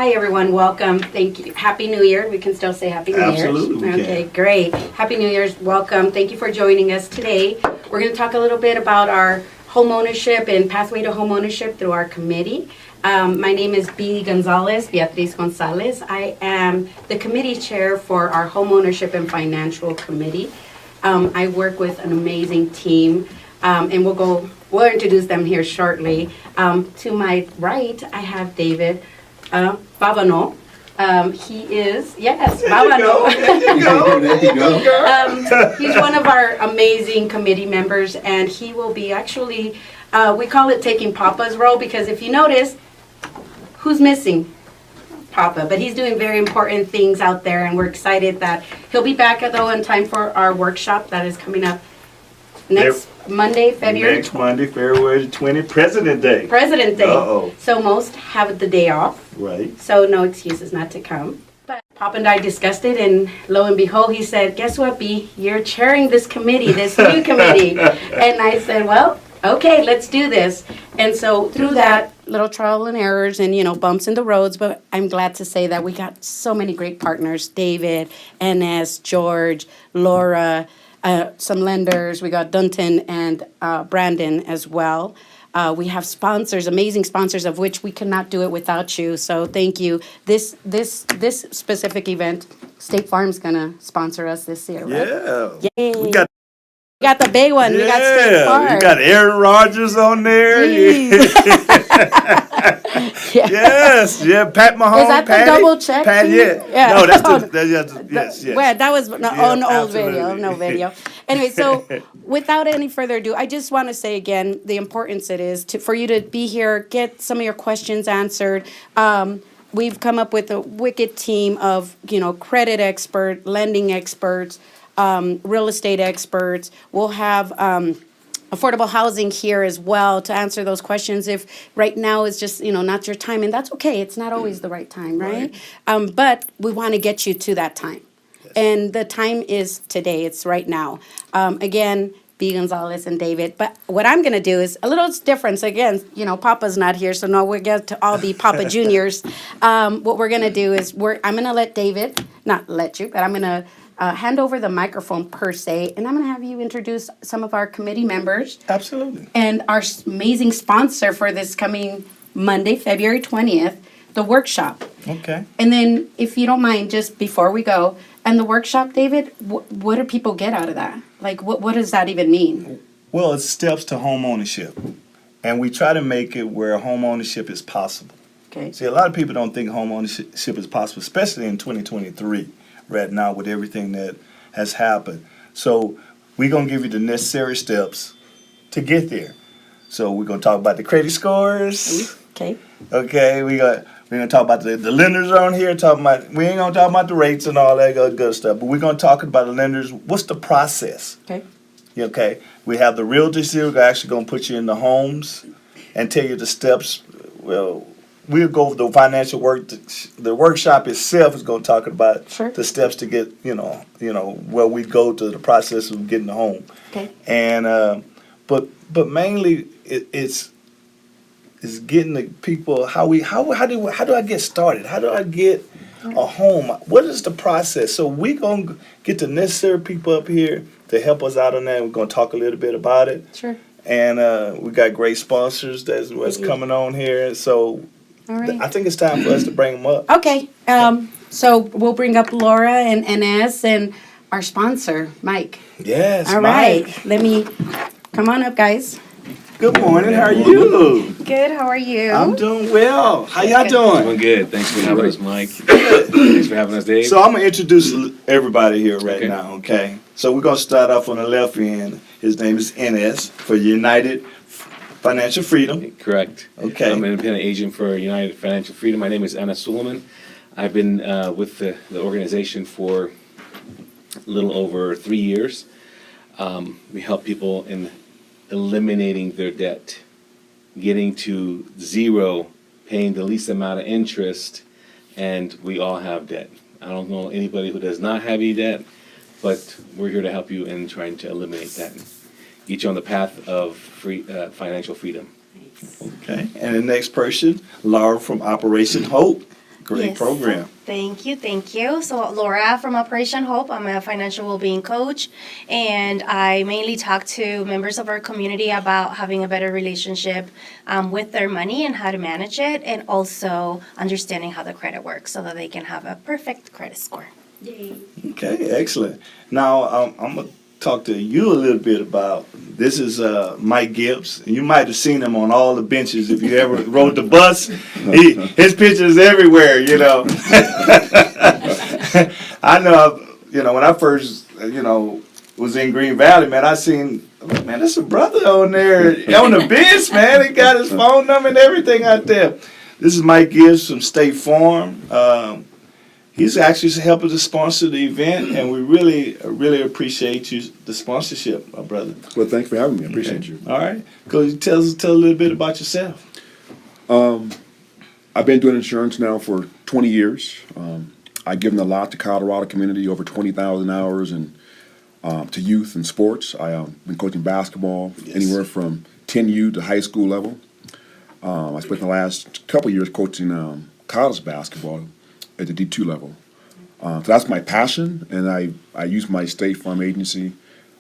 Hi everyone, welcome. Thank you. Happy New Year. We can still say Happy New Year. Absolutely. Okay, great. Happy New Year's. Welcome. Thank you for joining us today. We're going to talk a little bit about our home ownership and pathway to home ownership through our committee. My name is Beatriz Gonzalez. I am the committee chair for our home ownership and financial committee. I work with an amazing team, and we'll introduce them here shortly. To my right, I have David Bavano. He is, yes, Bavano. There you go. He's one of our amazing committee members, and he will be actually, we call it taking Papa's role, because if you notice, who's missing? Papa, but he's doing very important things out there, and we're excited that he'll be back though in time for our workshop that is coming up next Monday, February. Next Monday, February 20th, President Day. President Day. Uh-oh. So most have the day off. Right. So no excuses not to come. But Papa and I discussed it, and lo and behold, he said, "Guess what, B? You're chairing this committee, this new committee." And I said, "Well, okay, let's do this." And so through that, little trial and errors and, bumps in the roads, but I'm glad to say that we got so many great partners: David, NS, George, Laura, some lenders. We got Dunton and Brandon as well. We have sponsors, amazing sponsors, of which we cannot do it without you. So thank you. This specific event, State Farm's gonna sponsor us this year, right? Yeah. Yay. We got the big one. We got State Farm. You got Aaron Rodgers on there. Yes, yeah, Pat Mahomes. Is that Patty, the double check? Pat, yeah. No, yes. Well, that was an old absolutely. video, no video. Anyway, so without any further ado, I just want to say again the importance it is for you to be here, get some of your questions answered. We've come up with a wicked team of credit expert, lending experts, real estate experts. We'll have affordable housing here as well to answer those questions. If right now is just not your time, and that's okay. It's not always the right time, right? But we want to get you to that time, and the time is today. It's right now. Again, B. Gonzalez and David. But what I'm going to do is a little different. Again, Papa's not here, so no, we get to all be Papa Juniors. What we're going to do is I'm going to let David, not let you, but I'm going to hand over the microphone per se, and I'm going to have you introduce some of our committee members. Absolutely. And our amazing sponsor for this coming Monday, February 20th, the workshop. Okay. And then, if you don't mind, just before we go, and the workshop, David, what do people get out of that? Like, what does that even mean? Well, it's steps to home ownership, and we try to make it where home ownership is possible. Okay. See, a lot of people don't think home ownership is possible, especially in 2023. Right now with everything that has happened. So we're going to give you the necessary steps to get there. So we're going to talk about the credit scores. Okay. Okay, we're going to talk about the lenders on here. We ain't going to talk about the rates and all that good stuff, but we're going to talk about the lenders. What's the process? Okay. Okay. We have the realtors here. We're actually going to put you in the homes and tell you the steps. Well, we'll go over the financial work. The workshop itself is going to talk about the steps to get, where we go to the process of getting the home. Okay. And but mainly it's getting the people how do I get started? How do I get a home? What is the process? So we're going to get the necessary people up here to help us out on that. We're going to talk a little bit about it. Sure. And we got great sponsors that's what's coming on here. So. All right. I think it's time for us to bring them up. Okay. So we'll bring up Laura and NS and our sponsor, Mike. Yes, All Mike. right. Let me come on up, guys. Good morning. How are you? Good. How are you? I'm doing well. How y'all doing? Doing good. Thanks for having us, Mike. Thanks for having us, Dave. So I'm going to introduce everybody here right now, okay? So we're going to start off on the left end. His name is NS for United Financial Freedom. Correct. Okay. I'm an independent agent for United Financial Freedom. My name is Anna Suleiman. I've been with the organization for a little over 3 years. We help people in eliminating their debt, getting to zero, paying the least amount of interest, and we all have debt. I don't know anybody who does not have any debt, but we're here to help you in trying to eliminate that. Get you on the path of financial freedom. Okay, and the next person, Laura from Operation Hope. great Yes. program. Thank you, thank you. So Laura from Operation Hope, I'm a financial well-being coach, and I mainly talk to members of our community about having a better relationship with their money and how to manage it, and also understanding how the credit works so that they can have a perfect credit score. Okay, excellent. Now, I'm going to talk to you a little bit about, this is Mike Gibbs. You might have seen him on all the benches if you ever rode the bus. His picture's everywhere, you know. I know, you know, when I first, you know, was in Green Valley, man, I seen, man, there's a brother on there on the bench, man. He got his phone number and everything out there. This is Mike Gibbs from State Farm. He's actually helping to sponsor the event, and we really appreciate you, the sponsorship, my brother. Well, thanks for having me. I appreciate you. All right. Could you tell a little bit about yourself? I've been doing insurance now for 20 years. I've given a lot to Colorado community, over 20,000 hours, and to youth and sports. I've been coaching basketball, anywhere from 10U to high school level. I spent the last couple of years coaching college basketball at the D2 level. So that's my passion, and I use my State Farm agency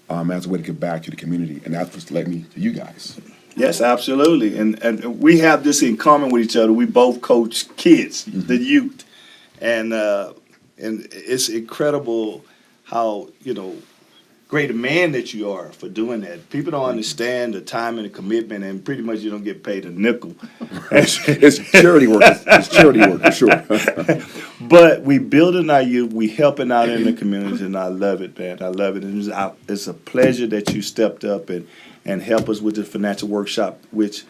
as a way to give back to the community, and that's what's led me to you guys. Yes, absolutely. And we have this in common with each other. We both coach kids, the youth. And it's incredible how, you know, great a man that you are for doing that. People don't understand the time and the commitment, and pretty much you don't get paid a nickel. It's charity work. It's charity work, for sure. But we building our youth, we helping out in the community, and I love it, man. I love it. And it's a pleasure that you stepped up and help us with the financial workshop, which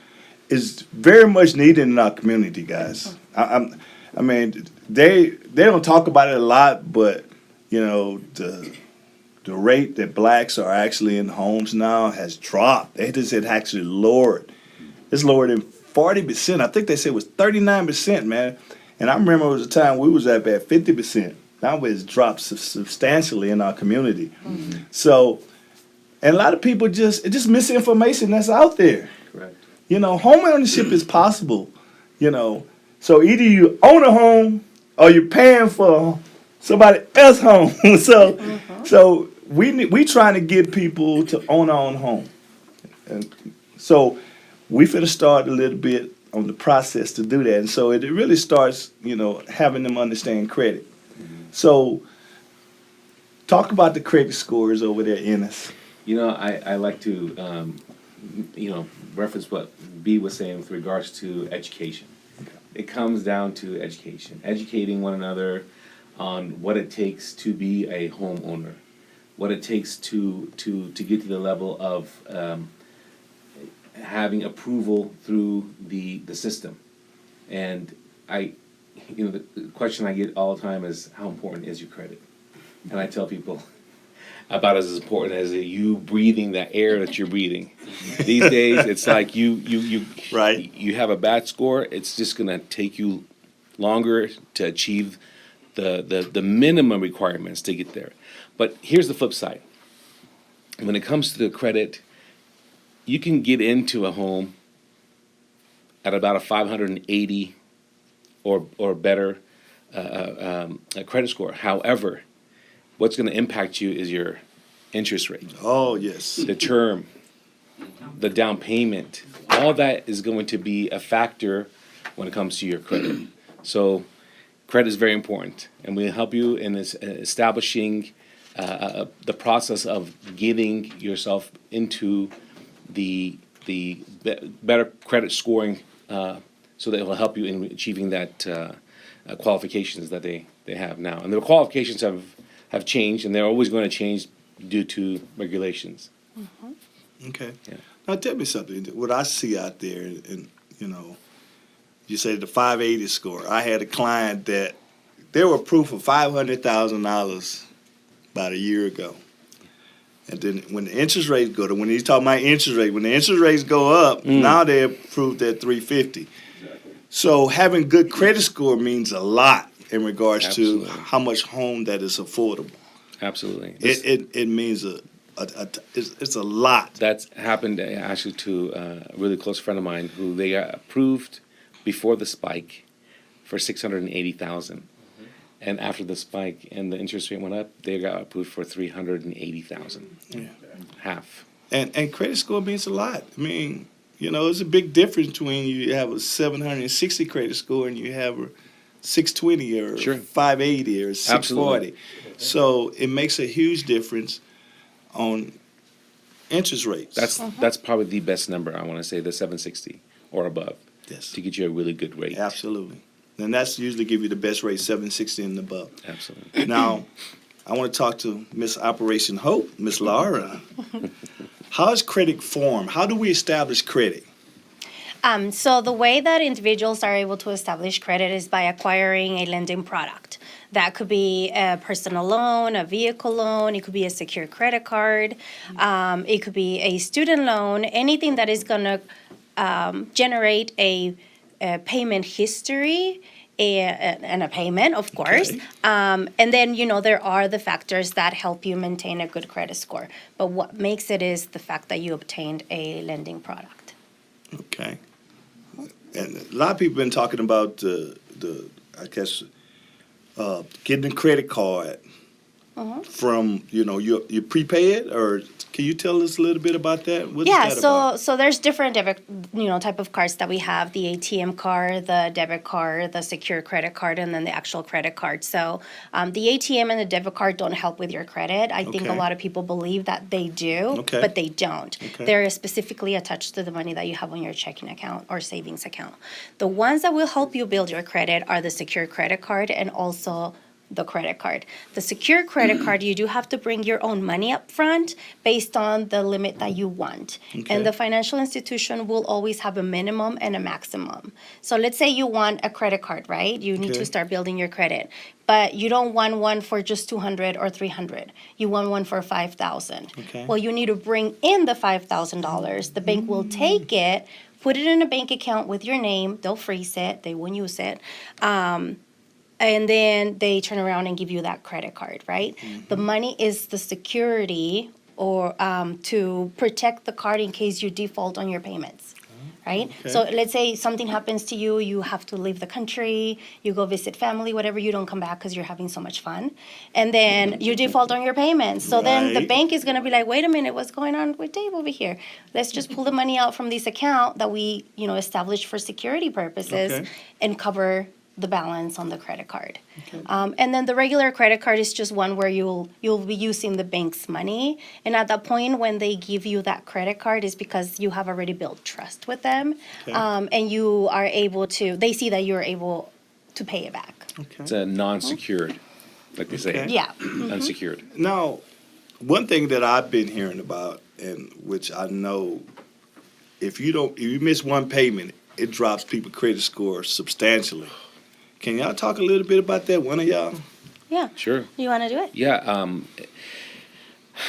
is very much needed in our community, guys. I mean, they don't talk about it a lot, but, you know, the rate that blacks are actually in homes now has dropped. They just had actually lowered. It's lowered in 40%. I think they said it was 39%, man. And I remember it was a time we was at 50%. Now it's dropped substantially in our community. Mm-hmm. So, and a lot of people it's just misinformation that's out there. Correct. You know, home ownership is possible, you know. So either you own a home or you're paying for somebody else's home. So we trying to get people to own our own home. And so we finna start a little bit on the process to do that. And so it really starts, you know, having them understand credit. So talk about the credit scores over there, Ennis. You know, I like to, you know, reference what B was saying with regards to education. It comes down to education, educating one another on what it takes to be a homeowner, what it takes to get to the level of having approval through the system. And you know, the question I get all the time is, how important is your credit? And I tell people, about as important as you breathing the air that you're breathing. These days, it's like you right. You have a bad score, it's just gonna take you longer to achieve the minimum requirements to get there. But here's the flip side. When it comes to the credit, you can get into a home at about a 580 or better credit score. However, what's going to impact you is your interest rate. Oh, yes. The term, the down payment, all that is going to be a factor when it comes to your credit. So credit is very important, and we help you in establishing the process of getting yourself into the better credit scoring, so that it will help you in achieving that qualifications that they have now. And the qualifications have changed, and they're always going to change due to regulations. Mm-hmm. Okay. Yeah. Now tell me something. What I see out there, and you know, you say the 580 score. I had a client that they were approved for $500,000 about a year ago, and then when the interest rates go to, when he's talking about interest rate, when the interest rates go up, now they're approved at 350. So having good credit score means a lot in regards Absolutely. to how much home that is affordable. Absolutely. It means it's a lot. That's happened actually to a really close friend of mine who they got approved before the spike for 680,000. And after the spike and the interest rate went up, they got approved for 380,000. Yeah. Half. And credit score means a lot. I mean, you know, it's a big difference between you have a 760 credit score and you have a 620 or Sure. 580 or 640. Absolutely. So it makes a huge difference on interest rates. That's probably the best number, I want to say, the 760 or above, yes, to get you a really good rate. absolutely. And that's usually give you the best rate, 760 and above. Absolutely. Now, I want to talk to Miss Operation Hope, Miss Laura. How is credit formed? How do we establish credit? So the way that individuals are able to establish credit is by acquiring a lending product. That could be a personal loan, a vehicle loan, it could be a secure credit card, it could be a student loan, anything that is going to generate a payment history and a payment, of course. Okay. And then, you know, there are the factors that help you maintain a good credit score. But what makes it is the fact that you obtained a lending product. Okay. And a lot of people been talking about I guess, getting a credit card from, you know, you prepay it, or can you tell us a little bit about that? What is Yeah, that about? so there's different debit, you know, type of cards that we have: the ATM card, the debit card, the secure credit card, and then the actual credit card. So the ATM and the debit card don't help with your credit. I think a Okay. lot of people believe that they do, Okay. but they don't. Okay. They're specifically attached to the money that you have on your checking account or savings account. The ones that will help you build your credit are the secure credit card and also the credit card. The secure credit card, you do have to bring your own money up front based on the limit that you want. Okay. And the financial institution will always have a minimum and a maximum. So let's say you want a credit card, right? You need Okay. to start building your credit. But you don't want one for just 200 or 300. You want one for 5,000. Okay. Well, you need to bring in the $5,000. The bank will take it, put it in a bank account with your name. They'll freeze it. They won't use it. And then they turn around and give you that credit card, right? The money is the security or to protect the card in case you default on your payments, right? Okay. So let's say something happens to you, you have to leave the country, you go visit family, whatever, you don't come back because you're having so much fun. And then you default on your payments. So then the Right. bank is going to be like, wait a minute, what's going on with Dave over here? Let's just pull the money out from this account that we, you know, established for security purposes Okay. and cover the balance on the credit card. And then the regular credit card is just one where you'll be using the bank's money. And at that point, when they give you that credit card, is because you have already built trust with them, Okay. and you are able to. They see that you're able to pay it back. Okay. It's a non-secured, like they say. Okay. Yeah. Unsecured. Now, one thing that I've been hearing about, and which I know, if you miss one payment, it drops people's credit score substantially. Can y'all talk a little bit about that, one of y'all? Yeah. Sure. You want to do it? Yeah.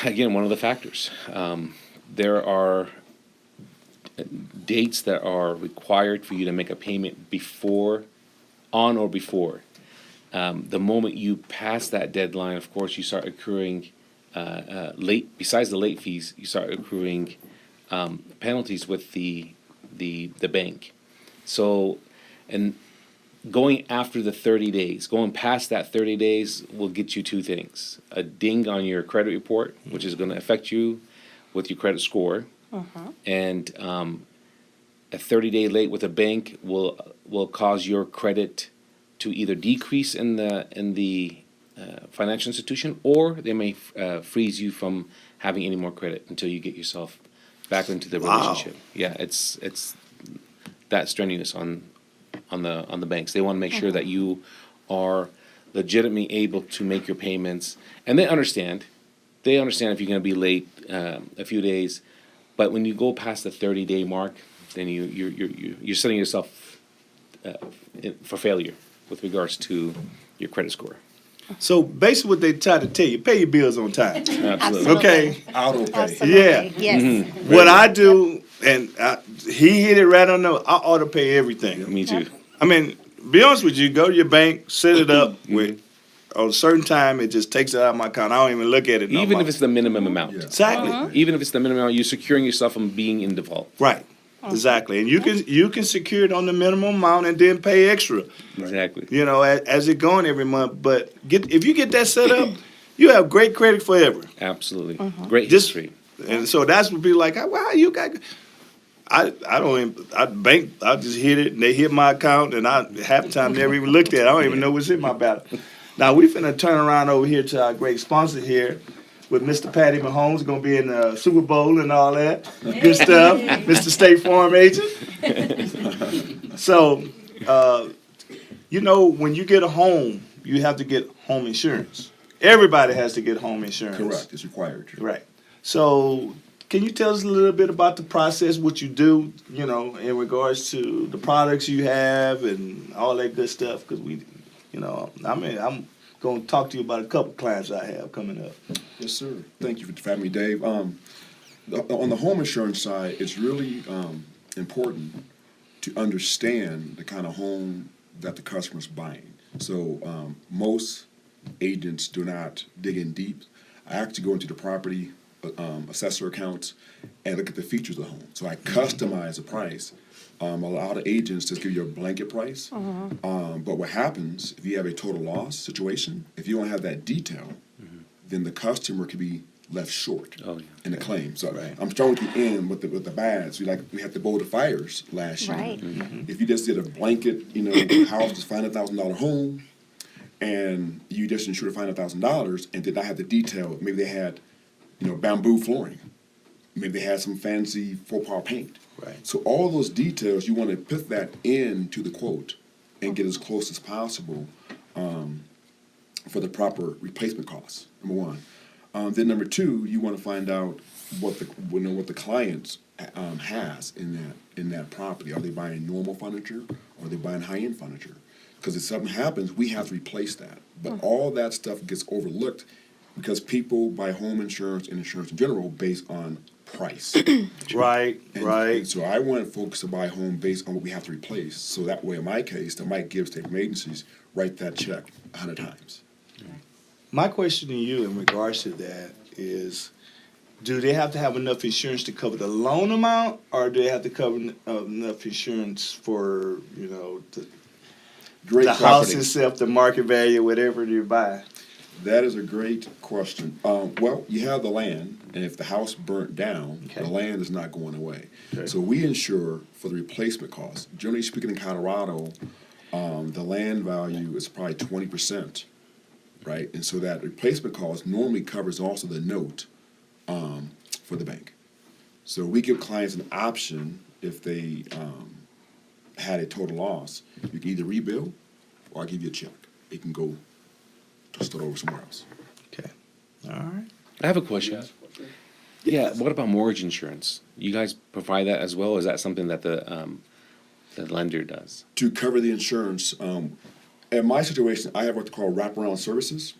Again, one of the factors. There are dates that are required for you to make a payment on or before. The moment you pass that deadline, of course, you start accruing late. Besides the late fees, you start accruing penalties with the bank. So, and going after the 30 days, going past that 30 days will get you two things: a ding on your credit report, which is going to affect you with your credit score, and a 30-day late with a bank will cause your credit to either decrease in the financial institution, or they may freeze you from having any more credit until you get yourself back into the Wow. relationship. Yeah, it's that strenuous on the banks. They want to make sure that you are legitimately able to make your payments, and they understand. They understand if you're going to be late a few days, but when you go past the 30-day mark, then you're setting yourself for failure with regards to your credit score. So basically what they try to tell you, pay your bills on time. Absolutely. Okay. Auto pay. Absolutely. Yeah. Yes. What I do, and he hit it right on the, I auto pay everything. Me too. I mean, be honest with you, go to your bank, set it up with, on a certain time, it just takes it out of my account. I don't even look at it no Even more. if it's the minimum amount. Exactly. Even if it's the minimum amount, you're securing yourself from being in default. Right. Exactly, and you can secure it on the minimum amount and then pay extra. Exactly. You know, as it going every month. But if you get that set up, you have great credit forever. Absolutely. Great Just history. and so that's what people like. Well, how you got? I don't even, I just hit it and they hit my account and I half the time never even looked at it. I don't even know what's in my balance. Now we finna turn around over here to our great sponsor here with Mr. Patty Mahomes, gonna be in the Super Bowl and all that good stuff. Mr. State Farm agent. So, you know, when you get a home, you have to get home insurance. Everybody has to get home insurance. Correct. It's required. Right. So, can you tell us a little bit about the process, what you do, you know, in regards to the products you have and all that good stuff? Because we, you know, I mean, I'm going to talk to you about a couple clients I have coming up. Yes, sir. Thank you for having me, Dave. On the home insurance side, it's really important to understand the kind of home that the customer's buying. So most agents do not dig in deep. I actually go into the property assessor accounts and look at the features of the home. So I customize the price. A lot of agents just give you a blanket price. But what happens if you have a total loss situation, if you don't have that detail, then the customer could be left short in the claim. So I'm throwing you in with the bads. We had the Boulder fires last year. Right. If you just did a blanket, you know, house is $500,000 home, and you just insured $500,000 and did not have the detail. Maybe they had, you know, bamboo flooring. Maybe they had some fancy faux pas paint. Right. So all those details, you want to put that into the quote and get as close as possible for the proper replacement costs. Number one. Then number two, you want to find out what the client has in that property. Are they buying normal furniture or are they buying high-end furniture? Because if something happens, we have to replace that. But all that stuff gets overlooked because people buy home insurance and insurance in general based on price. Right. And so I want folks to buy a home based on what we have to replace. So that way, in my case, that might give state agencies write that check 100 times. My question to you in regards to that is, do they have to have enough insurance to cover the loan amount, or do they have to cover enough insurance for, you know, the house itself, the market value, whatever you buy? That is a great question. Well, you have the land, and if the house burnt down, the land is not going away. Okay. So we insure for the replacement cost. Generally speaking, in Colorado, the land value is probably 20%, right? And so that replacement cost normally covers also the note for the bank. So we give clients an option if they had a total loss. You can either rebuild or I'll give you a check. It can go to start over somewhere else. Okay. All right. I have a question. Yeah, what about mortgage insurance? You guys provide that as well? Or is that something that the lender does? To cover the insurance, in my situation, I have what they call wraparound services.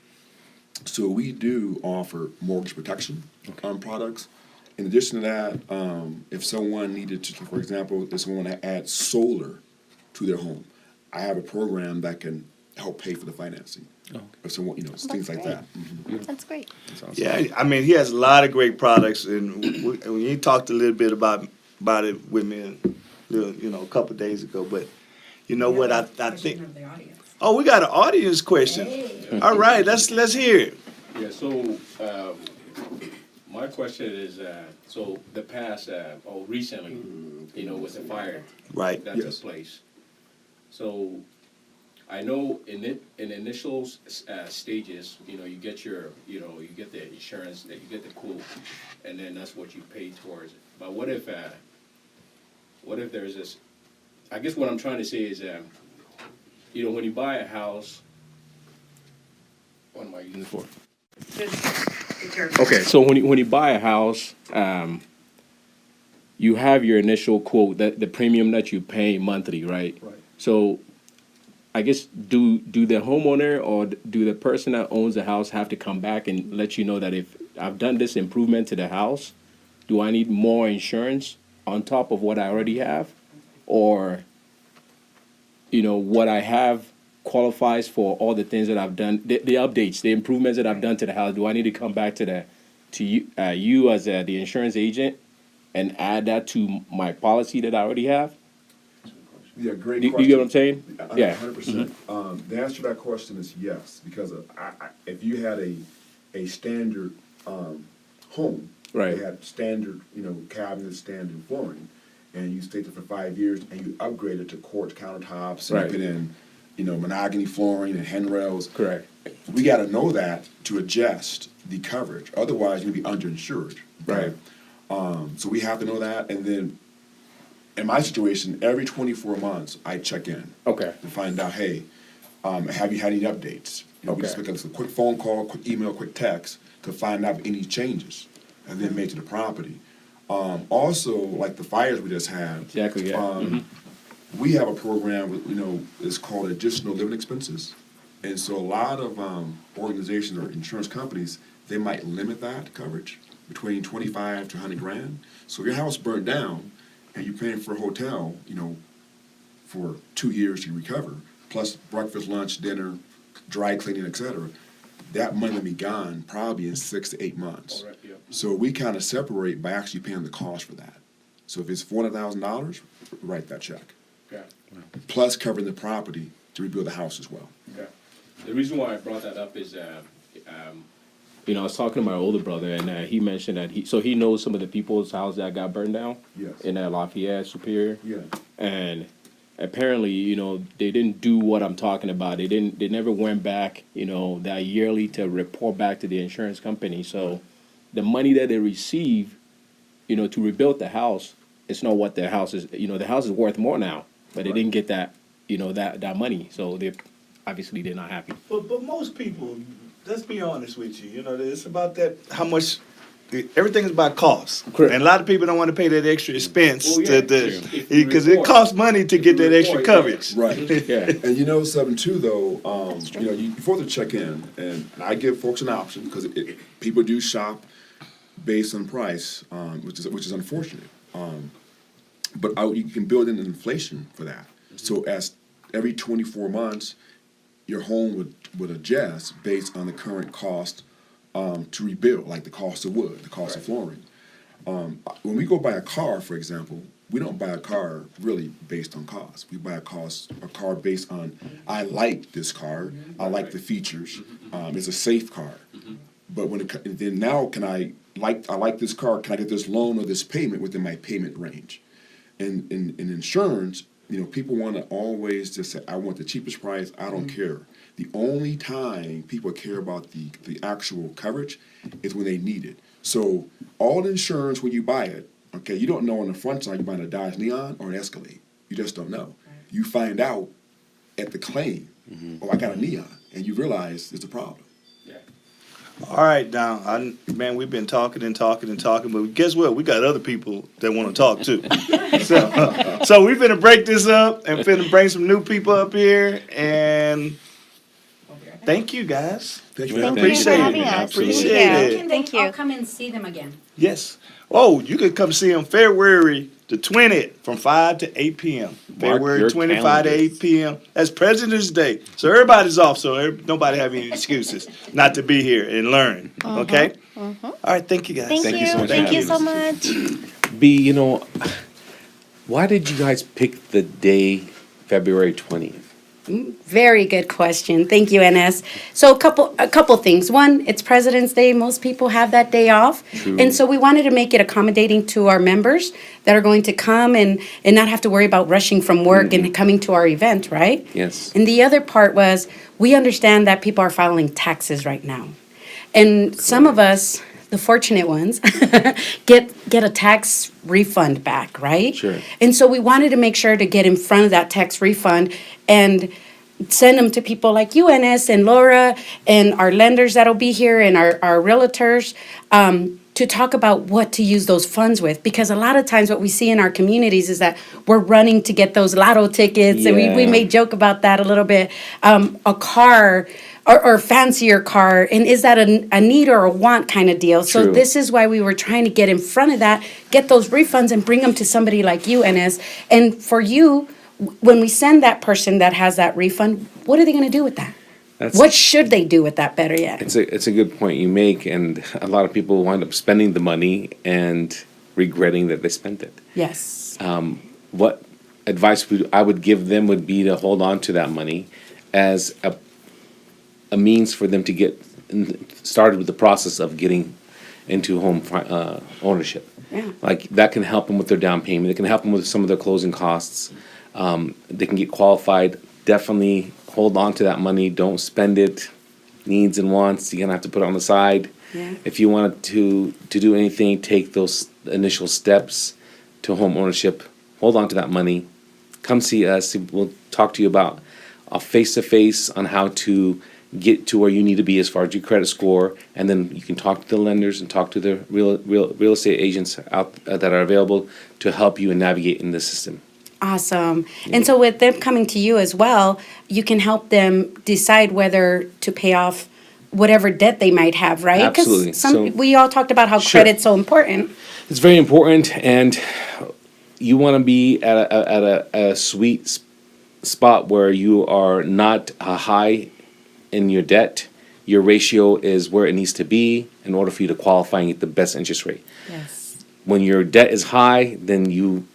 So we do offer mortgage protection products. In addition to that, if someone needed to, for example, if someone want to add solar to their home, I have a program that can help pay for the financing. Or someone, you know, things like that. That's great. Yeah, I mean, he has a lot of great products, and he talked a little bit about it with me, you know, a couple of days ago. But you know what I think? Oh, we got an audience question. Hey. All right, let's hear it. Yeah. So my question is, so the past or recently, you know, with the fire that took place. So I know in initial stages, you know, you get the insurance, that you get the quote, and then that's what you pay towards it. But what if there's this? I guess what I'm trying to say is, you know, when you buy a house, what am I using for? Okay, so when you buy a house, you have your initial quote, the premium that you pay monthly, right? Right. So I guess do the homeowner or do the person that owns the house have to come back and let you know that if I've done this improvement to the house, do I need more insurance on top of what I already have? Or, you know, what I have qualifies for all the things that I've done, the updates, the improvements that I've done to the house? Do I need to come back to you as the insurance agent and add that to my policy that I already have? Yeah, great You question. get what I'm saying? Yeah. 100%. The answer to that question is yes, because if you had a standard home, Right. you had standard, cabinets, standard flooring, and you stayed there for 5 years, and you upgraded to quartz countertops, and Right. you put in, mahogany flooring and handrails. Correct. We got to know that to adjust the coverage. Otherwise, you'll be underinsured. Right. So we have to know that, and then in my situation, every 24 months, I check in. Okay. To find out, hey, have you had any updates? We just make a quick phone call, quick email, quick text to find out any changes and then made to the property. Also, like the fires we just had. Exactly, yeah. We have a program, it's called additional living expenses. And so a lot of organizations or insurance companies, they might limit that coverage between 25 to 100 grand. So if your house burnt down and you're paying for a hotel, for 2 years to recover, plus breakfast, lunch, dinner, dry cleaning, etc., that money will be gone probably in 6 to 8 months. All right, yeah. So we kind of separate by actually paying the cost for that. So if it's $400,000, write that check. Okay. Plus covering the property to rebuild the house as well. Okay. The reason why I brought that up is, I was talking to my older brother, and he mentioned that he knows some of the people's houses that got burned down. Yes. In Lafayette, Superior. Yeah. And apparently, they didn't do what I'm talking about. They never went back, that yearly to report back to the insurance company. So the money that they receive, to rebuild the house, it's not what their house is. The house is worth more now, but they didn't get that, that money. So they're not happy. But most people, let's be honest with you, it's about that, how much, everything is about cost. Correct. And a lot of people don't want to pay that extra expense Well, yeah, because it costs money to get that extra coverage. Right. Yeah. And something too, though, before the check-in, and I give folks an option because people do shop based on price, which is unfortunate. But you can build in inflation for that. So as every 24 months, your home would adjust based on the current cost to rebuild, like the cost of wood, the cost of flooring. When we go buy a car, for example, we don't buy a car really based on cost. We buy a car based on, I like this car, I like the features, it's a safe car. But I like this car, can I get this loan or this payment within my payment range? In insurance, people want to always just say, I want the cheapest price, I don't care. The only time people care about the actual coverage is when they need it. So all insurance, when you buy it, okay, you don't know on the front side you're buying a Dodge Neon or an Escalade. You just don't know. You find out at the claim, oh, I got a Neon, and you realize it's a problem. yeah. All right, now, man, we've been talking and talking and talking, but guess what? We got other people that want to talk too. So we're finna break this up and finna bring some new people up here, and thank you guys. Thank you. Thank you Appreciate for having it. us. Appreciate it. Thank you. I'll come and see them again. Yes. Oh, you could come see them February the 20th from 5 to 8 p.m. February your 25 to calendars. 8 p.m. That's President's Day. So everybody's off, so nobody have any excuses not to be here and learn. Okay? All right, thank you guys. Thank you. so much. Thank you Thank so you. much. B, why did you guys pick the day February 20th? Very good question. Thank you, NS. So a couple things. One, it's President's Day. Most people have that day off. True. And so we wanted to make it accommodating to our members that are going to come and not have to worry about rushing from work and coming to our event, right? Yes. And the other part was we understand that people are filing taxes right now. And some of us, the fortunate ones, get a tax refund back, right? Sure. And so we wanted to make sure to get in front of that tax refund and send them to people like you, NS, and Laura, and our lenders that'll be here, and our realtors, to talk about what to use those funds with. Because a lot of times what we see in our communities is that we're running to get those lotto tickets, and we Yeah. may joke about that a little bit. A car, or fancier car, and is that a need or a want kind of deal? So True. this is why we were trying to get in front of that, get those refunds and bring them to somebody like you, NS. And for you, when we send that person that has that refund, what are they going to do with that? What should they do with that, better yet? It's a good point you make, and a lot of people wind up spending the money, and regretting that they spent it. Yes. What advice I would give them would be to hold on to that money as a means for them to get started with the process of getting into home ownership. Yeah. Like that can help them with their down payment. It can help them with some of their closing costs. They can get qualified. Definitely hold on to that money. Don't spend it. Needs and wants, you're gonna have to put it on the side. Yeah. If you wanted to do anything, take those initial steps to home ownership. Hold on to that money. Come see us. We'll talk to you about a face-to-face on how to get to where you need to be as far as your credit score, and then you can talk to the lenders and talk to the real estate agents out that are available to help you and navigate in the system. Awesome. And so with them coming to you as well, you can help them decide whether to pay off whatever debt they might have, right? Absolutely. Because we all talked about how Sure. credit's so important. It's very important, and you want to be at a sweet spot where you are not high in your debt. Your ratio is where it needs to be in order for you to qualify and get the best interest rate. Yes. When your debt is high, then you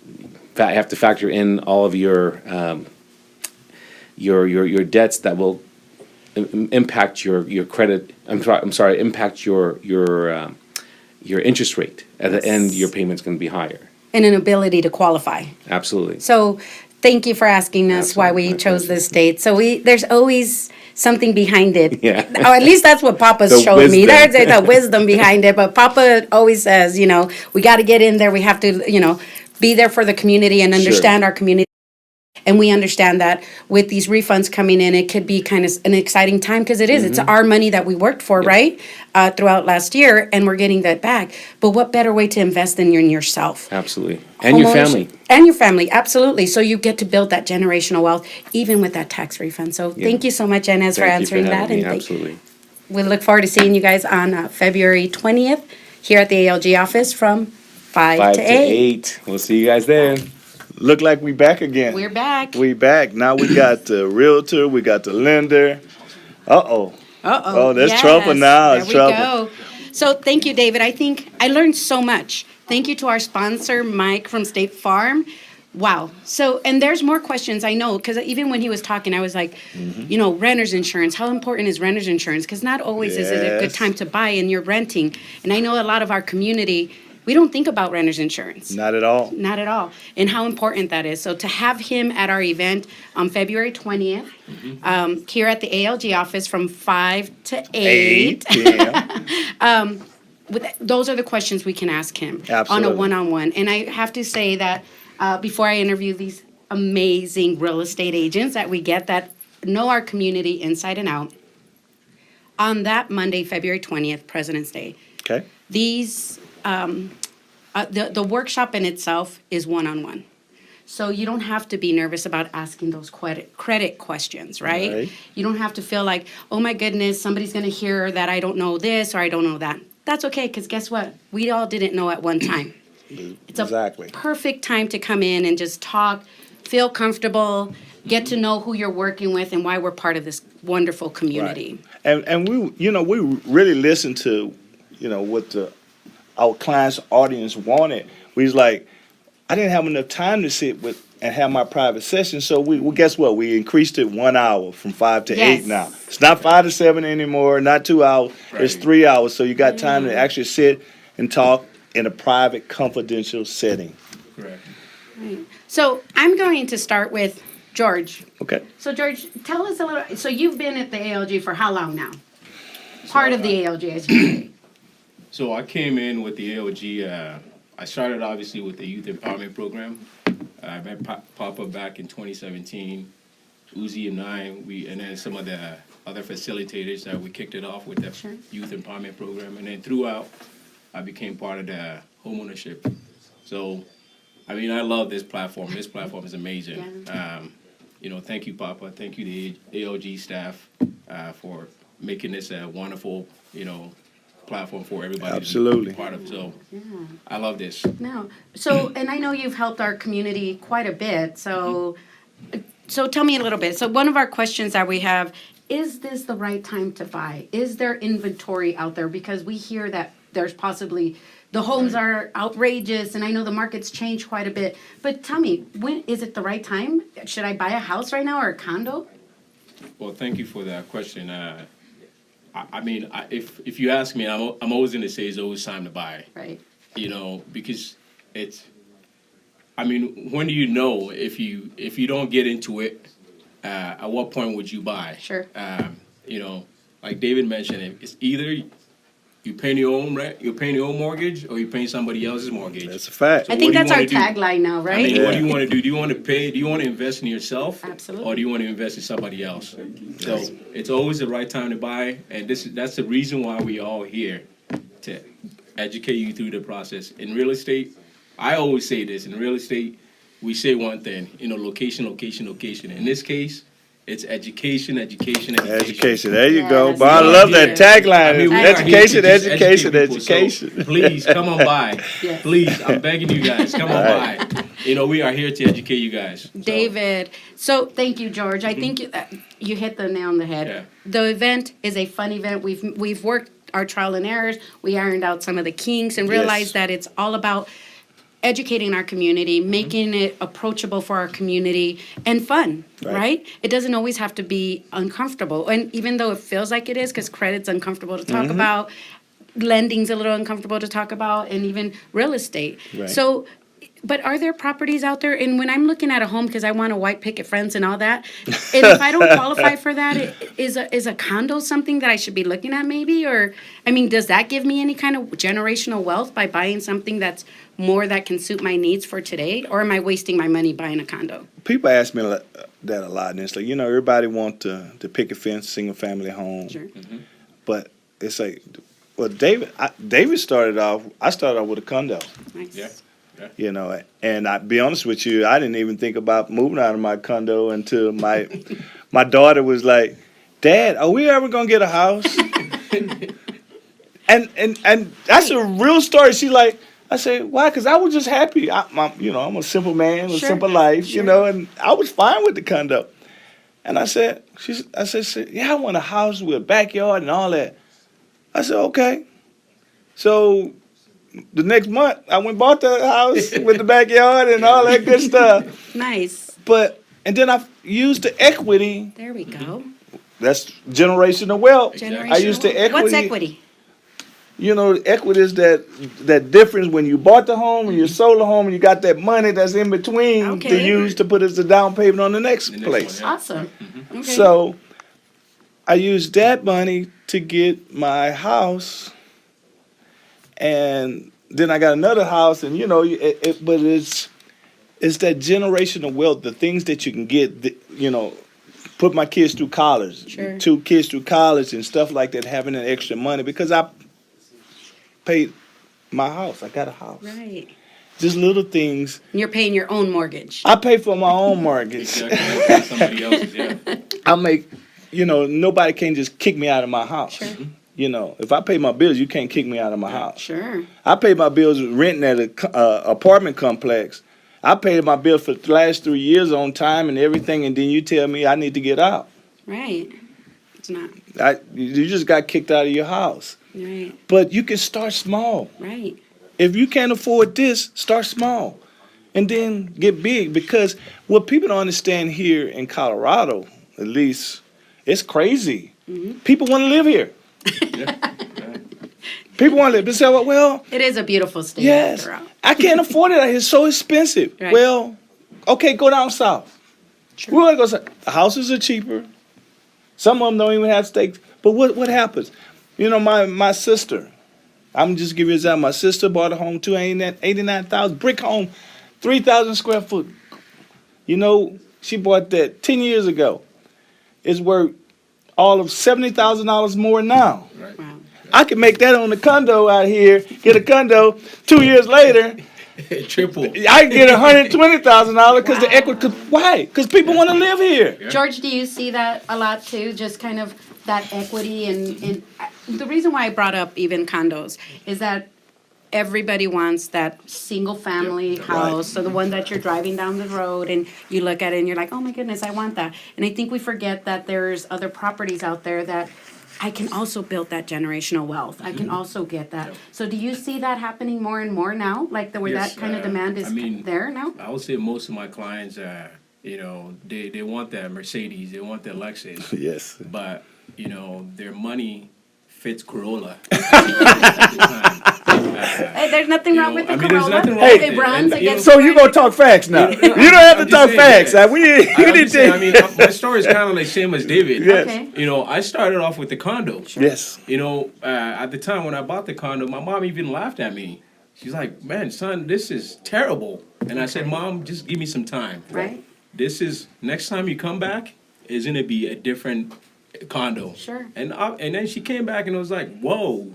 have to factor in all of your debts that will impact your credit. I'm sorry, impact your interest rate. At the end, your payment's going to be higher. And an ability to qualify. Absolutely. So thank you for asking us why we chose this date. So there's always something behind it. Yeah. Or at least that's what Papa's The showing me. wisdom. There's the wisdom behind it. But Papa always says, we got to get in there. We have to, be there for the community and understand our community. And we understand that with these refunds coming in, it could be kind of an exciting time because it is. It's our money that we worked for, right? Throughout last year, and we're getting that back. But what better way to invest than in yourself? Absolutely. And your family. And your family, absolutely. So you get to build that generational wealth, even with that tax refund. So thank you so much, Inez, for Thank you answering having that. me. Absolutely. We look forward to seeing you guys on February 20th here at the ALG office from 5 to 8. We'll see you guys then. Look like we back again. We're back. We back. Now we got the realtor, we got the lender. Uh-oh. Oh, there's trouble now. There It's we trouble. go. So thank you, David. I think I learned so much. Thank you to our sponsor, Mike from State Farm. Wow. So, and there's more questions, I know, because even when he was talking, I was like, renter's insurance. How important is renter's insurance? Because not always is it a good Yes. time to buy and you're renting. And I know a lot of our community, we don't think about renter's insurance. Not at all. Not at all. And how important that is. So to have him at our event on February 20th, here at the ALG office from 5 to 8. 8 p.m. Those are the questions we can ask him on a Absolutely. one-on-one. And I have to say that before I interview these amazing real estate agents that we get that know our community inside and out, on that Monday, February 20th, President's Day, Okay. these the workshop in itself is one-on-one. So you don't have to be nervous about asking those credit questions, right? Right. You don't have to feel like, oh my goodness, somebody's going to hear that I don't know this or I don't know that. That's okay, because guess what? We all didn't know at one time. It's Exactly. a perfect time to come in and just talk, feel comfortable, get to know who you're working with and why we're part of this wonderful community. And we really listened to, what our clients' audience wanted. We was like, I didn't have enough time to sit with and have my private session, so we guess what? We increased it 1 hour from 5 to 8 now. It's not 5 to 7 anymore, not 2 hours. It's 3 hours, so you got time to actually sit and talk in a private, confidential setting. Correct. So I'm going to start with George. Okay. So George, tell us a little. So you've been at the ALG for how long now? Part of the ALG, as you say. So I came in with the ALG. I started obviously with the youth empowerment program. I met Papa back in 2017. Uzi and I, and then some of the other facilitators that we kicked it off with the youth empowerment program. And then throughout, I became part of the homeownership. So, I mean, I love this platform. This platform is amazing. Thank you, Papa. Thank you, the ALG staff, for making this a wonderful, platform for everybody Absolutely. to be part of. So, I love this. No. So, and I know you've helped our community quite a bit. So tell me a little bit. So one of our questions that we have, is this the right time to buy? Is there inventory out there? Because we hear that there's possibly, the homes are outrageous, and I know the market's changed quite a bit. But tell me, when is it the right time? Should I buy a house right now or a condo? Well, thank you for that question. If you ask me, I'm always going to say it's always time to buy. Right. Because when do you know if you don't get into it? At what point would you buy? Sure. Like David mentioned, it's either you paying your own rent, you're paying your own mortgage, or you're paying somebody else's mortgage. That's a fact. I think that's our tagline now, right? What do you want to do? Do you want to pay? Do you want to invest in yourself? Absolutely. Or do you want to invest in somebody else? So it's always the right time to buy, and that's the reason why we all here, to educate you through the process. In real estate, I always say this, in real estate, we say one thing, location, location, location. In this case, it's education, education, education. Education. There you go. Yes. But I love that tagline. We are here to Education, just education, educate people. education. So please come on by. Yes. Please, I'm begging you guys, come on by. We are here to educate you guys. So. David, so thank you, George. I think you hit the nail on the head. Yeah. The event is a fun event. We've worked our trial and errors. We ironed out some of the kinks and realized that it's all about educating our community, making it approachable for our community, and fun, right? It doesn't always have to be uncomfortable. And even though it feels like it is, because credit's uncomfortable to talk about, lending's a little uncomfortable to talk about, and even real estate. Right. So, but are there properties out there? And when I'm looking at a home, because I want a white picket fence and all that, and if I don't qualify for that, is a condo something that I should be looking at maybe? Or, does that give me any kind of generational wealth by buying something that's more that can suit my needs for today? Or am I wasting my money buying a condo? People ask me that a lot, and it's like, everybody want to pick a fence, single family home. Sure. But it's like, well, David started off with a condo. Nice. Yeah. And I be honest with you, I didn't even think about moving out of my condo until my daughter was like, "Dad, are we ever gonna get a house?" and that's a real story. She like, I said, "Why?" Because I was just happy. I'm a simple man with a simple life, and I was fine with the condo. And I said, "Yeah, I want a house with a backyard and all that." I said, "Okay." So the next month, I went and bought the house with the backyard and all that good stuff. Nice. And then I used the equity. There we go. That's generational wealth. Generational I used the wealth. equity. What's equity? Equity is that difference when you bought the home and you sold the home and you got that money that's in between to use to put as a down payment on the next place. Awesome. Okay. So I used that money to get my house. And then I got another house, and but it's that generational wealth, the things that you can get, put my kids through college, 2 kids through college and stuff like that, having an extra money because I paid my house. I got a house. Right. Just little things. And you're paying your own mortgage. I pay for my own mortgage. Somebody else's, yeah. I make, nobody can just kick me out of my house. Sure. If I pay my bills, you can't kick me out of my house. Sure. I pay my bills renting at a apartment complex. I paid my bill for the last 3 years on time and everything, and then you tell me I need to get out. Right. It's not. You just got kicked out of your house. Right. But you can start small. Right. If you can't afford this, start small. And then get big. Because what people don't understand here in Colorado, at least, it's crazy. Mm-hmm. People want to live here. People want to live. They say, well, it is a beautiful state. Yes, I can't afford it. It's so expensive. Right. Well, okay, go down south. Sure. We're gonna go south. Houses are cheaper. Some of them don't even have stakes. But what happens? My sister. I'm just giving you an example. My sister bought a home, $89,000 brick home, 3,000 square foot. She bought that 10 years ago. It's worth all of $70,000 more now. Right. Wow. I can make that on the condo out here, get a condo 2 years later. Triple. I can get $120,000 because the equity. Why? Because people want to live here. Yeah. George, do you see that a lot too? Just kind of that equity and the reason why I brought up even condos is that everybody wants that single family house. Right. So the one that you're driving down the road and you look at it and you're like, oh my goodness, I want that. And I think we forget that there's other properties out there that I can also build that generational wealth. I can also get that. So do you see that happening more and more now? Like where Yes, that kind of demand is there now? I would say most of my clients, they want that Mercedes, they want that Lexus. Yes. But, their money fits Corolla at the time. Hey, there's nothing wrong with the there's Corolla. nothing wrong Hey, with it it. runs, And, it gets So you gonna talk facts now? You don't have to I'm just talk saying, facts. yeah. We I'm need just saying, to. my story is kind of like same as David. Yes. Okay. I started off with the condo. Yes. At the time when I bought the condo, my mom even laughed at me. She's like, "Man, son, this is terrible." And I said, "Mom, just give me some time. Right. Next time you come back, is gonna be a different condo." Sure. And then she came back and was like, "Whoa,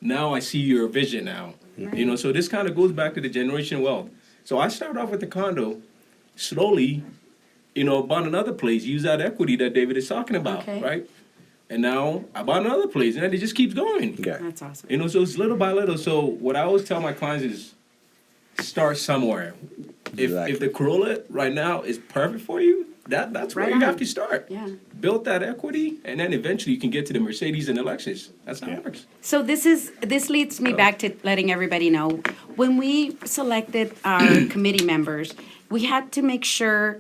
now I see your vision now." Right. So this kind of goes back to the generational wealth. So I started off with the condo, slowly, bought another place, use that equity that David is talking about, Okay. right? And now I bought another place, and then it just keeps going. Okay. That's awesome. So it's little by little. So what I always tell my clients is, start somewhere. Exactly. If the Corolla right now is perfect for you, that's where Right you on. have to start. Yeah. Build that equity, and then eventually you can get to the Mercedes and the Lexus. That's how it works. So this leads me back to letting everybody know, when we selected our committee members, we had to make sure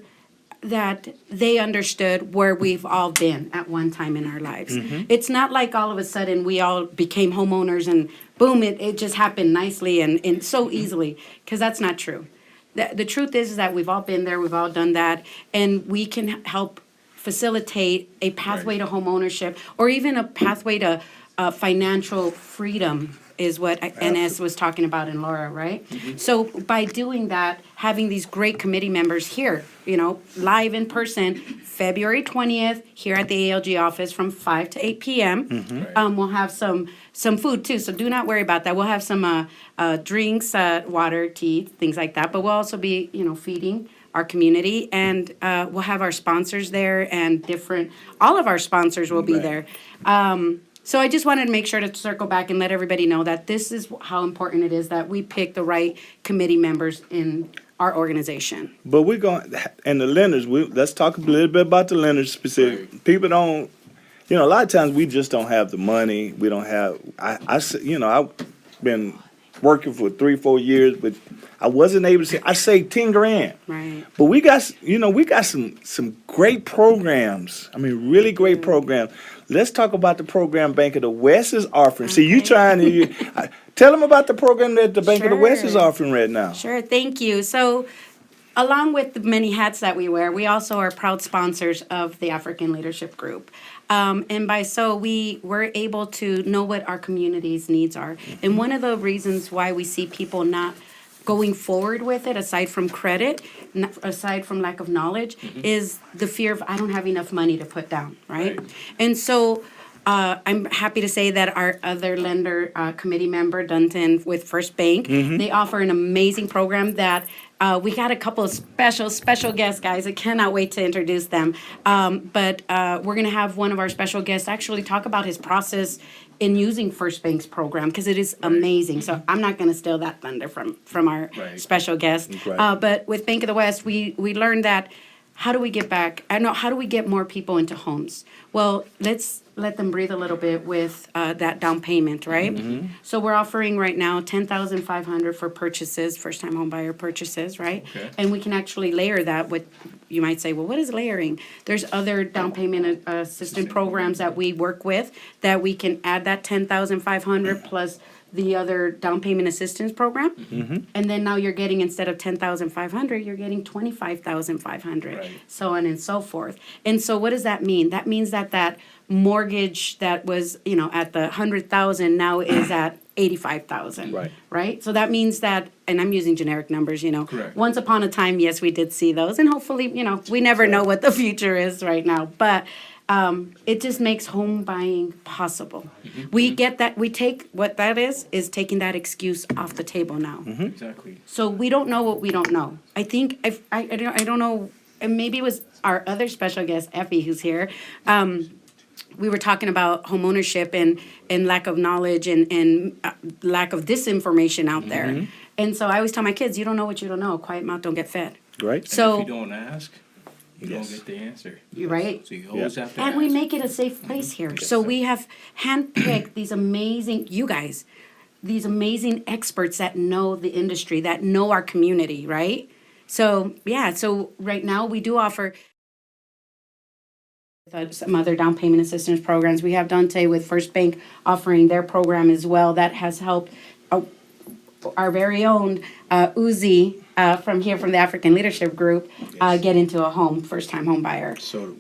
that they understood where we've all been at one time in our lives. It's not like all of a sudden we all became homeowners and boom, it just happened nicely and so easily, because that's not true. The truth is that we've all been there, we've all done that, and we can help facilitate a pathway to homeownership, or even a pathway to financial freedom, is what NS was talking about in Laura, right? So by doing that, having these great committee members here, live in person, February 20th, here at the ALG office from 5 to 8 p.m. We'll have some food too, so do not worry about that. We'll have some drinks, water, tea, things like that, but we'll also be, feeding our community, and we'll have our sponsors there, and all of our sponsors will be there. So I just wanted to make sure to circle back and let everybody know that this is how important it is that we pick the right committee members in our organization. But we're going, and the lenders, let's talk a little bit about the lenders specific. Right. People don't, a lot of times we just don't have the money. We don't have, I've been working for 3-4 years, but I wasn't able to say, I saved 10 grand. Right. But we got some great programs. I mean, really great programs. Let's talk about the program Bank of the West is offering. See, you trying to tell them about the program that the Bank of the West is offering right now. Sure, thank you. So, along with the many hats that we wear, we also are proud sponsors of the African Leadership Group. And by so, we were able to know what our community's needs are. And one of the reasons why we see people not going forward with it, aside from credit, aside from lack of knowledge, is the fear of, I don't have enough money to put down, right? And so I'm happy to say that our other lender committee member, Dunton with First Bank, they offer an amazing program that we got a couple of special guests, guys. I cannot wait to introduce them. But we're going to have one of our special guests actually talk about his process in using First Bank's program, because it is amazing. So I'm not going to steal that thunder from our special guest. But with Bank of the West, we learned that how do we get more people into homes? Well, let's let them breathe a little bit with that down payment, right? So we're offering right now $10,500 for purchases, first-time home buyer purchases, right? Okay. And we can actually layer that with, you might say, well, what is layering? There's other down payment assistance programs that we work with that we can add that $10,500 plus the other down payment assistance program. And then now you're getting, instead of $10,500, you're getting $25,500, so on and so forth. And so what does that mean? That means that mortgage that was, at the $100,000 now is at $85,000. Right? So that means that, and I'm using generic numbers, Correct. Once upon a time, yes, we did see those, and hopefully, we never know what the future is right now, but it just makes home buying possible. We get that, we take, what that is taking that excuse off the table now. Exactly. So we don't know what we don't know. I think, I don't know, and maybe it was our other special guest, Effie, who's here. We were talking about homeownership and lack of knowledge and lack of disinformation out there. And so I always tell my kids, you don't know what you don't know. Quiet mouth don't get fed. Right. So If you don't ask, you don't get the answer. Right. So you always have to And we ask. make it a safe place here. So we have handpicked these amazing, you guys, these amazing experts that know the industry, that know our community, right? So, yeah, so right now we do offer some other down payment assistance programs. We have Dante with First Bank offering their program as well. That has helped our very own Uzi from the African Leadership Group get into a home, first-time home buyer. So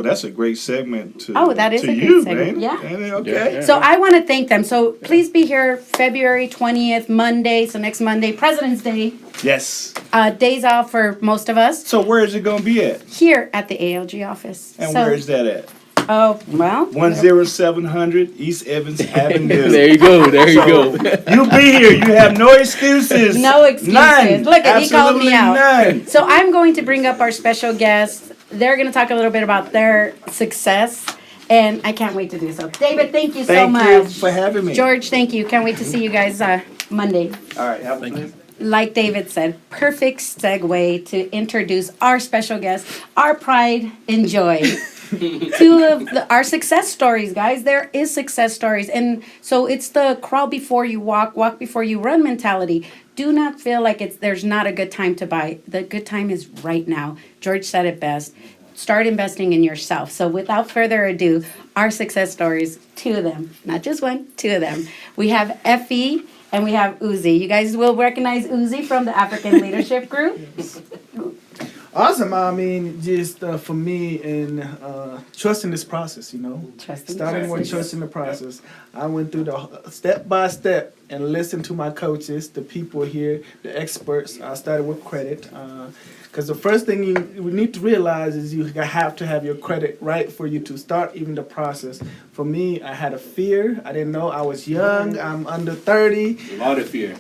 that's a great segment to That is to a great you, segment. man. Yeah. And, okay. So I want to thank them. So please be here February 20th, Monday. So next Monday, President's Day. Yes. Days off for most of us. So where is it going to be at? Here at the ALG office. And So- where is that at? Oh, well. 10700 East Evans Avenue. There you go. There you go. You be here. You have no excuses. No excuses. None. Look, he called me Absolutely out. None. So I'm going to bring up our special guests. They're going to talk a little bit about their success. And I can't wait to do so. David, thank you so much. Thank you for having me. George, thank you. Can't wait to see you guys Monday. All right. Have a good Like David said, perfect segue to introduce our special guest, our pride and joy. Two of our success stories, guys. There is success stories. And so it's the crawl before you walk, walk before you run mentality. Do not feel like there's not a good time to buy. The good time is right now. George said it best. Start investing in yourself. So without further ado, our success stories, two of them, not just one, two of them. We have Effie and we have Uzi. You guys will recognize Uzi from the African Leadership Group. Awesome. I mean, just for me and trusting this process, starting with trusting the process. I went through the step by step and listened to my coaches, the people here, the experts. I started with credit. Because the first thing you need to realize is you have to have your credit right for you to start even the process. For me, I had a fear. I didn't know. I was young. I'm under 30. A lot of fear.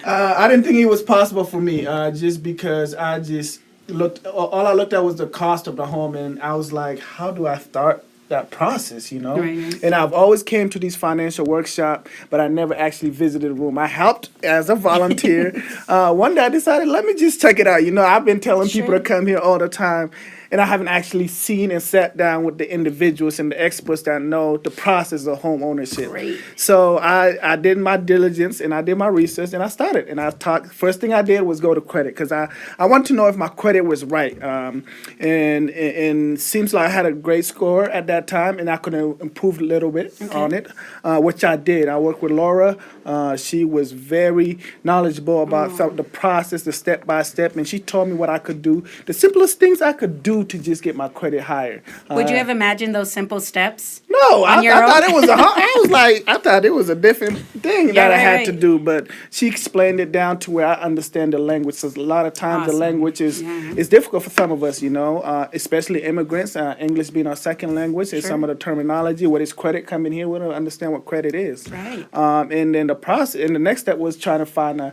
I didn't think it was possible for me just because I just all I looked at was the cost of the home, and I was like, how do I start that process, Right. And I've always came to these financial workshops, but I never actually visited a room. I helped as a volunteer. One day I decided, let me just check it out. I've been telling people to come here all the time, and I haven't actually seen and sat down with the individuals and the experts that know the process of home ownership. Great. So I did my diligence and I did my research and I started. And I talked. First thing I did was go to credit because I wanted to know if my credit was right. And seems like I had a great score at that time, and I could improve a little bit on it, which I did. I worked with Laura. She was very knowledgeable about the process, the step by step, and she told me what I could do, the simplest things I could do to just get my credit higher. Would you have imagined those simple steps? No, I thought it was I thought it was a different thing that I had to right. do, but she explained it down to where I understand the language. So a lot of times the language is difficult for some of us, especially immigrants, English being our second language, and some of the terminology. What is credit coming here? We don't understand what credit is. Right. And then the process, and the next step was trying to find a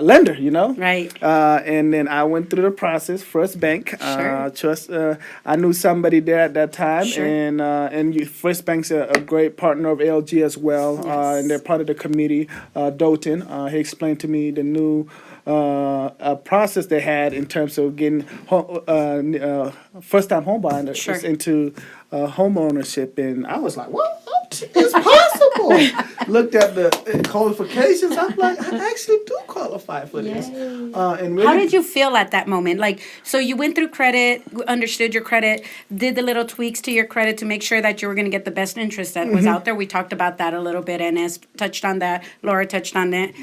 lender, Right. And then I went through the process, First Bank. I knew somebody there at that time, and First Bank's a great partner of ALG as well, and they're part of the committee. Doughton, he explained to me the new process they had in terms of getting first-time home buyers into home ownership, and I was like, what? It's possible. Looked at the qualifications. I'm like, I actually do qualify for this. And really, How did you feel at that moment? So you went through credit, understood your credit, did the little tweaks to your credit to make sure that you were going to get the best interest that was out there. We talked about that a little bit, and Ines touched on that. Laura touched on that.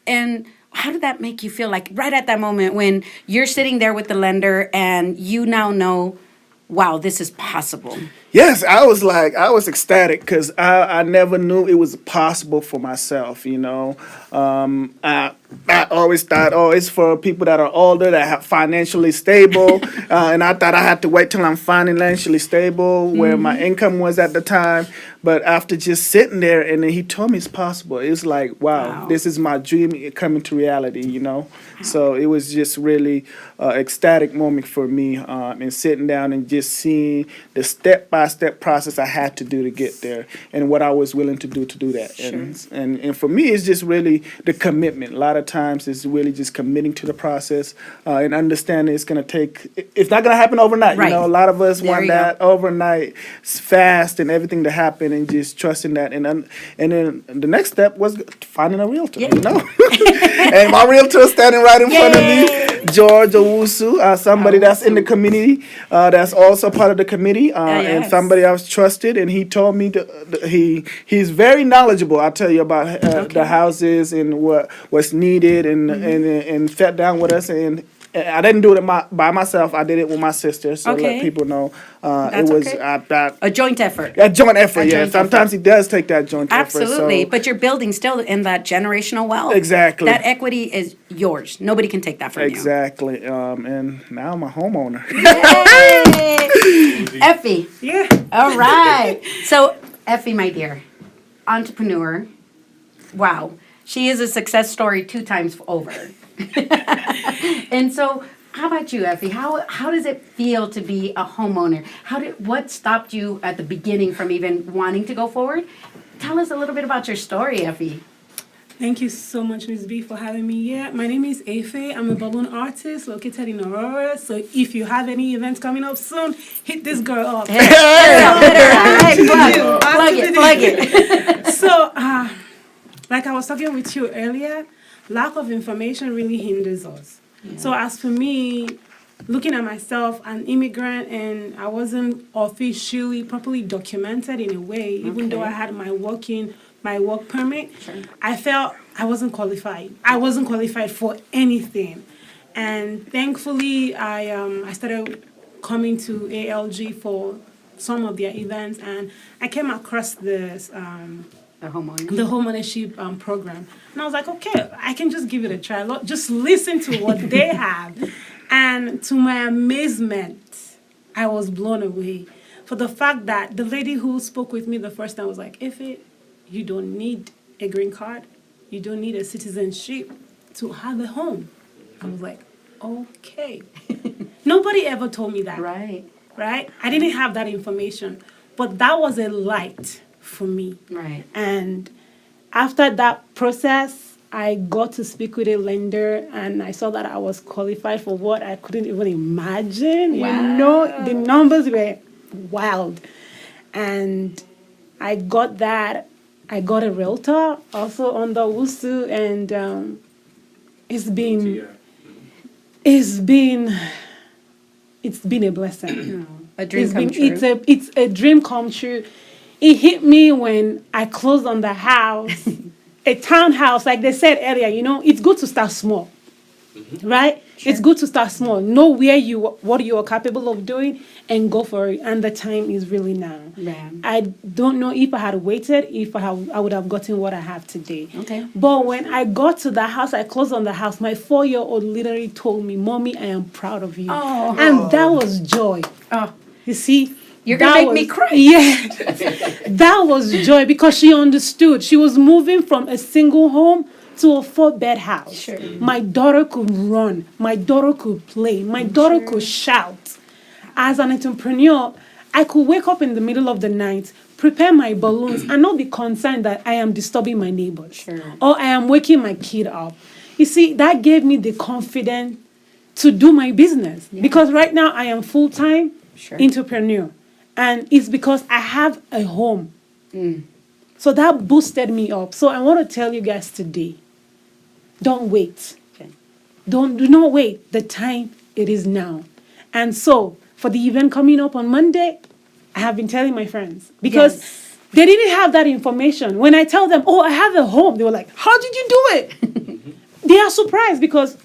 And how did that make you feel right at that moment when you're sitting there with the lender and you now know, wow, this is possible? Yes, I was ecstatic because I never knew it was possible for myself, I always thought, it's for people that are older, that are financially stable, and I thought I had to wait till I'm financially stable, where my income was at the time. But after just sitting there, and then he told me it's possible, it's like, wow. This is my dream coming to reality, So it was just really ecstatic moment for me, and sitting down and just seeing the step by step-by-step process I had to do to get there, and what I was willing to do that. Sure. And for me, it's just really the commitment. A lot of times, it's really just committing to the process and understanding it's going to take. It's not going to happen overnight. Right. You know, a lot of us There want you that overnight fast and everything to happen, and just trusting that. And then the next step was finding a realtor. Yeah. You know, and my realtor is standing right in front of me, George Owusu, somebody that's in the community, that's also part of the committee, and yes. somebody I was trusted, and he told me he's very knowledgeable. I'll tell you about the houses and what's needed, and sat down with us, and I didn't do it by myself. I did it with my sister, so let people know it was a joint effort. A joint effort, yeah. joint Sometimes it does take that joint effort. Absolutely, So. but you're building still in that generational wealth. Exactly. That equity is yours. Nobody can take that from Exactly. And now I'm a homeowner. you. Yay! Effie. Yeah. All right. So, Effie, my dear, entrepreneur. Wow. She is a success story 2 times over. And so, how about you, Effie? How does it feel to be a homeowner? What stopped you at the beginning from even wanting to go forward? Tell us a little bit about your story, Effie. Thank you so much, Ms. B, for having me here. My name is Effies. I'm a balloon artist located in Aurora. So if you have any events coming up soon, hit this girl up. Plug it. So, like I was talking with you earlier, lack of information really hinders us. Yeah. So as for me, looking at myself, an immigrant, and I wasn't officially properly documented in a way, even though I had my work permit, I felt I wasn't qualified. I wasn't qualified for anything. And thankfully, I started coming to ALG for some of their events, and I came across this the homeownership program. And I was like, okay, I can just give it a try. Just listen to what they have. And to my amazement, I was blown away for the fact that the lady who spoke with me the first time was like, Effie, you don't need a green card. You don't need a citizenship to have a home. I was like, okay. Nobody ever told me that. Right. I didn't have that information. But that was a light for me. Right. And after that process, I got to speak with a lender, and I saw that I was qualified for what I couldn't even imagine. Wow. You know, the numbers were wild. And I got that. I got a realtor also on the WUSU, and it's been a blessing. A dream come true. It's a dream come true. It hit me when I closed on the house, a townhouse, like they said earlier. You know, it's good to start small, right? Sure. It's good to start small. Know what you are capable of doing, and go for it. And the time is really now. Yeah. I don't know if I had waited, I would have gotten what I have today. Okay. But when I got to the house, I closed on the house. My 4-year-old literally told me, "Mommy, I am proud of you." Oh. And that was joy. Oh. You see. You're going to make me cry. Yeah. That was joy because she understood. She was moving from a single home to a 4-bed house. Sure. My daughter could run. My daughter could play. My daughter could shout. As an entrepreneur, I could wake up in the middle of the night, prepare my balloons, and not be concerned that I am disturbing my neighbors. Sure. Or I am waking my kid up. You see, that gave me the confidence to do my business. Yeah. Because right now I am full-time entrepreneur. And it's because I have a home. So that boosted me up. So I want to tell you guys today, don't wait. Okay. Do not wait. The time, it is now. And so for the event coming up on Monday, I have been telling my friends. Because they didn't have that information. When I tell them, oh, I have a home, they were like, how did you do it? They are surprised because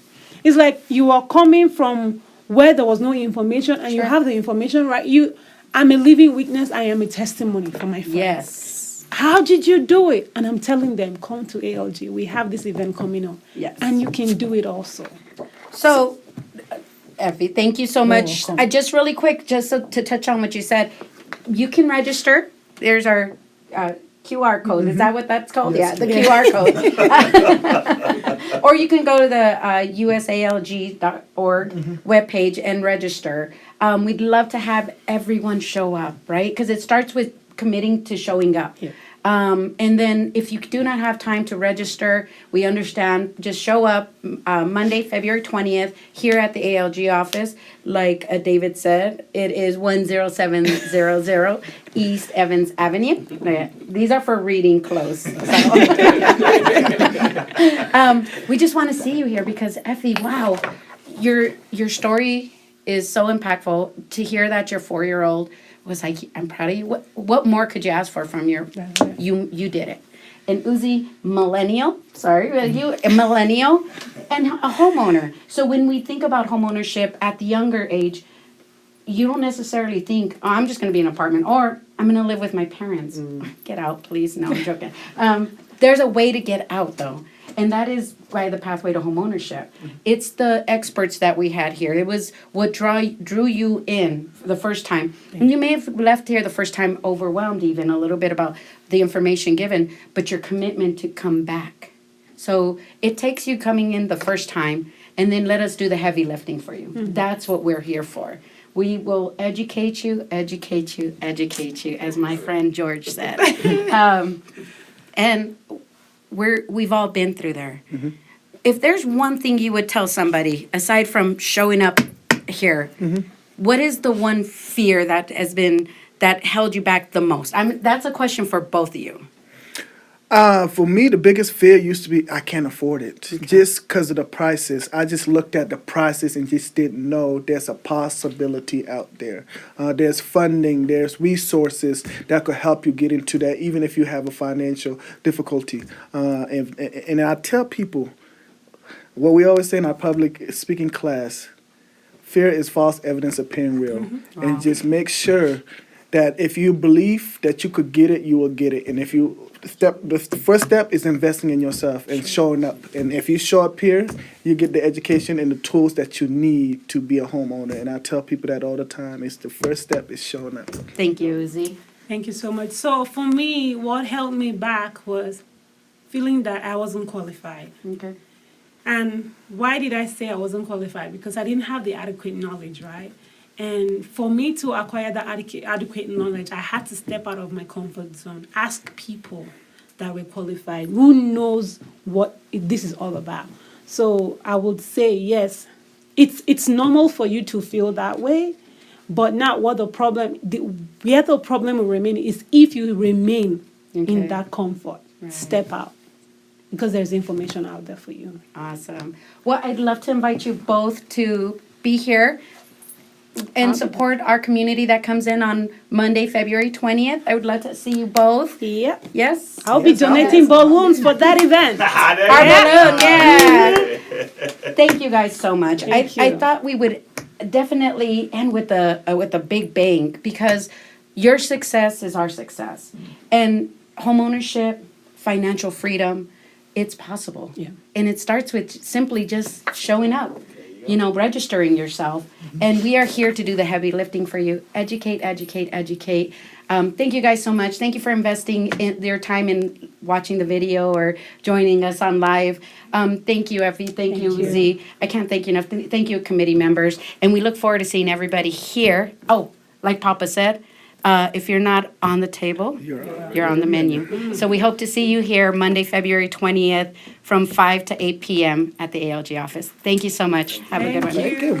it's like you are coming from where there was no information and you have the information, right? I'm a living witness. I am a testimony for my friends. Yes. How did you do it? And I'm telling them, come to ALG. We have this event coming up. Yes. And you can do it also. So, Effie, thank you so much. Just really quick, to touch on what you said, you can register. There's our QR code. Is that what that's called? Yes. Yeah, the QR code. Or you can go to the usalg.org webpage and register. We'd love to have everyone show up, right? Because it starts with committing to showing up. Yeah. And then if you do not have time to register, we understand. Just show up Monday, February 20th, here at the ALG office. Like David said, it is 10700 East Evans Avenue. Okay, these are for reading close. So. We just want to see you here because, Effie, wow, your story is so impactful. To hear that your 4-year-old was like, I'm proud of you. What more could you ask for from your, you did it. And Uzi, millennial, you a millennial and a homeowner. So when we think about homeownership at the younger age, you don't necessarily think, oh, I'm just going to be in an apartment or I'm going to live with my parents. Get out, please. No, I'm joking. There's a way to get out, though. And that is by the pathway to homeownership. It's the experts that we had here. It was what drew you in the first time. And you may have left here the first time overwhelmed even a little bit about the information given, but your commitment to come back. So it takes you coming in the first time and then let us do the heavy lifting for you. That's what we're here for. We will educate you, as my friend George said. And we've all been through there. If there's one thing you would tell somebody, aside from showing up here, what is the one fear that held you back the most? That's a question for both of you. For me, the biggest fear used to be I can't afford it. Just because of the prices. I just looked at the prices and just didn't know there's a possibility out there. There's funding, there's resources that could help you get into that, even if you have a financial difficulty. And I tell people, what we always say in our public speaking class, fear is false evidence appearing real. Wow. And just make sure that if you believe that you could get it, you will get it. And if you the first step is investing in yourself and showing up. And if you show up here, you get the education and the tools that you need to be a homeowner. And I tell people that all the time. It's the first step is showing up. Thank you, Uzi. Thank you so much. So for me, what held me back was feeling that I wasn't qualified. Okay. And why did I say I wasn't qualified? Because I didn't have the adequate knowledge, right? And for me to acquire the adequate knowledge, I had to step out of my comfort zone, ask people that were qualified, who knows what this is all about. So I would say, yes, it's normal for you to feel that way, but not what the problem, where the problem will remain is if you remain in that comfort, step out. Because there's information out there for you. Awesome. Well, I'd love to invite you both to be here and support our community that comes in on Monday, February 20th. I would love to see you both. Yeah. Yes? I'll be donating balloons for that event. Our balloon, yeah. Thank you guys so much. I thought we would definitely end with a big bang because your success is our success. And homeownership, financial freedom, it's possible. Yeah. And it starts with simply just showing up. Registering yourself. And we are here to do the heavy lifting for you. Educate. Thank you guys so much. Thank you for investing in your time in watching the video or joining us on live. Thank you, Effie. Thank you, Z. I can't thank you enough. Thank you, committee members. And we look forward to seeing everybody here. Oh, like Papa said, if you're not on the table, you're on the menu. So we hope to see you here Monday, February 20th from 5 to 8 p.m. at the ALG office. Thank you so much. Have a good one. Thank you.